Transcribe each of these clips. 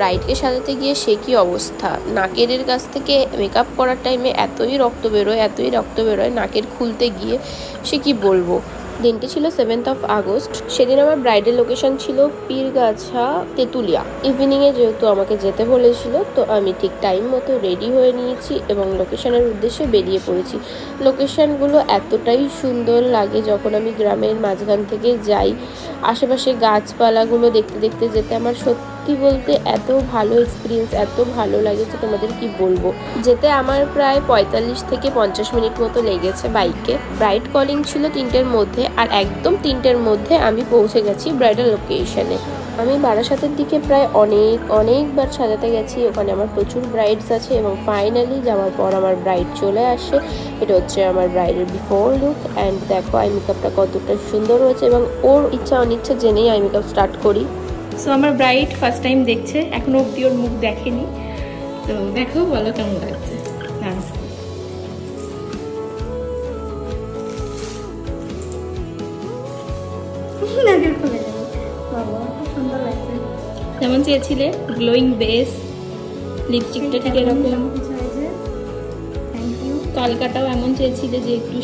ব্রাইডকে সাজাতে গিয়ে সে কি অবস্থা, নাকের কাছ থেকে মেকআপ করার টাইমে এতই রক্ত বেরোয় নাকের খুলতে গিয়ে সে কি বলবো। দিনটি ছিল 7th আগস্ট। সেদিন আমার ব্রাইডের লোকেশন ছিল পীরগাছা, তেঁতুলিয়া। ইভিনিংয়ে যেহেতু আমাকে যেতে বলেছিল, তো আমি ঠিক টাইম মতো রেডি হয়ে নিয়েছি এবং লোকেশনের উদ্দেশ্যে বেরিয়ে পড়েছি। লোকেশনগুলো এতটাই সুন্দর লাগে যখন আমি গ্রামের মাঝখান থেকে যাই। আশেপাশে গাছপালাগুলো দেখতে দেখতে যেতে আমার সত্যি বলতে এত ভালো এক্সপিরিয়েন্স, এত ভালো লাগে যে তোমাদের কি বলবো। যেতে আমার প্রায় 45 থেকে 50 মিনিট মতো লেগেছে বাইকে। ব্রাইড কলিং ছিল 3টের মধ্যে, আর একদম 3টের মধ্যে আমি পৌঁছে গেছি ব্রাইডাল লোকেশনে। আমি বারাসাতের দিকে প্রায় অনেকবার সাজাতে গেছি, ওখানে আমার প্রচুর ব্রাইডস আছে এবং ফাইনালি যাওয়ার পর আমার ব্রাইড চলে আসে। এটা হচ্ছে আমার ব্রাইডের বিফোর লুক। অ্যান্ড দেখো আই মেকআপটা কতটা সুন্দর হয়েছে এবং ওর ইচ্ছা অনিচ্ছা জেনেই আই মেকআপ স্টার্ট করি। সো আমার ব্রাইড ফার্স্ট টাইম দেখছে, এখনো অব্দি ওর মুখ দেখেনি, তো দেখো বলো কেমন লাগছে। হ্যাঁ যেমন চেয়েছিলে, গ্লোয়িং বেস, লিপস্টিকটা ঠিক এরকম, কালকাটাও এমন চেয়েছিলে যে একটু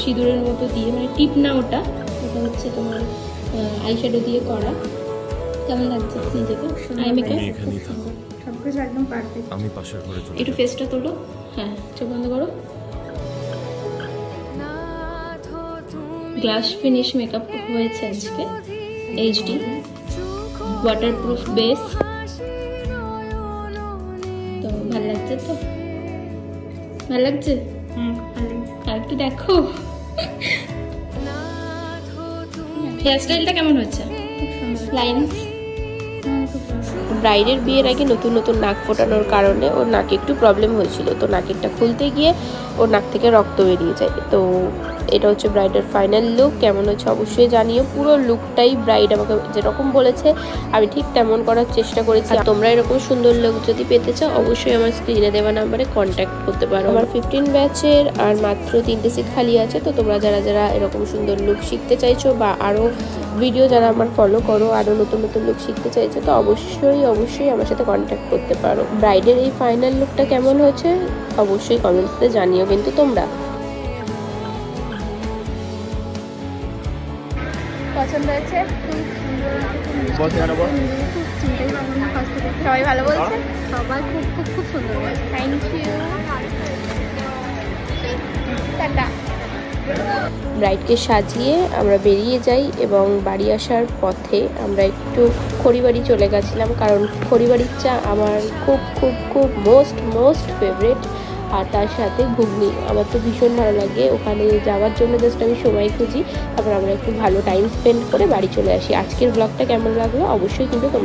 সিঁদুরের মতো দিয়ে, মানে টিপ না ওটা, এটা হচ্ছে তোমার আইশ্যাডো দিয়ে করা। কেমন লাগছে নিজেকে? আই মেকআপ সবকিছু একদম পারফেক্ট। আমি পাশের ঘরে চলে একটু ফেসটা তোলো। হ্যাঁ, চোখ বন্ধ করো। গ্লাস ফিনিশ মেকআপ হয়েছে আজকে, এইচডি ওয়াটারপ্রুফ বেস। তো ভালো লাগছে? তো ভালো লাগছে? আর একটু দেখো হেয়ার স্টাইলটা কেমন হচ্ছে, লাইন্স। ব্রাইডের বিয়ের আগে নতুন নাক ফোটানোর কারণে ওর নাকে একটু প্রবলেম হয়েছিল, তো নাকেরটা খুলতে গিয়ে ওর নাক থেকে রক্ত বেরিয়ে যায়। তো এটা হচ্ছে ব্রাইডের ফাইনাল লুক। কেমন হচ্ছে অবশ্যই জানিও। পুরো লুকটাই ব্রাইড আমাকে যেরকম বলেছে আমি ঠিক তেমন করার চেষ্টা করেছি। আর তোমরা এরকম সুন্দর লুক যদি পেতে চাও অবশ্যই আমার স্ক্রিনে দেওয়া নাম্বারে কন্ট্যাক্ট করতে পারো। আমার 15 ব্যাচের আর মাত্র 3টে সিট খালি আছে। তো তোমরা যারা এরকম সুন্দর লুক শিখতে চাইছো বা আরও ভিডিও যারা আমার ফলো করো, আরও নতুন লুক শিখতে চাইছো, তো অবশ্যই আমার সাথে কন্ট্যাক্ট করতে পারো। ব্রাইডের এই ফাইনাল লুকটা কেমন হয়েছে অবশ্যই কমেন্টসে জানিও কিন্তু তোমরা। পছন্দ হয়েছে? সবাই ভালো বলছে, সবাই খুব সুন্দর বলছে। Thank you, tata. ব্রাইডকে সাজিয়ে আমরা বেরিয়ে যাই এবং বাড়ি আসার পথে আমরা একটু খড়িবাড়ি চলে গেছিলাম, কারণ খড়িবাড়ির চা আমার খুব মোস্ট ফেভারিট। আর তার সাথে ঘুগনি আমার তো ভীষণ ভালো লাগে। ওখানে যাওয়ার জন্য জাস্ট আমি সময় খুঁজি, তারপর আমরা একটু ভালো টাইম স্পেন্ড করে বাড়ি চলে আসি। আজকের ব্লগটা কেমন লাগলো অবশ্যই কিন্তু তোমরা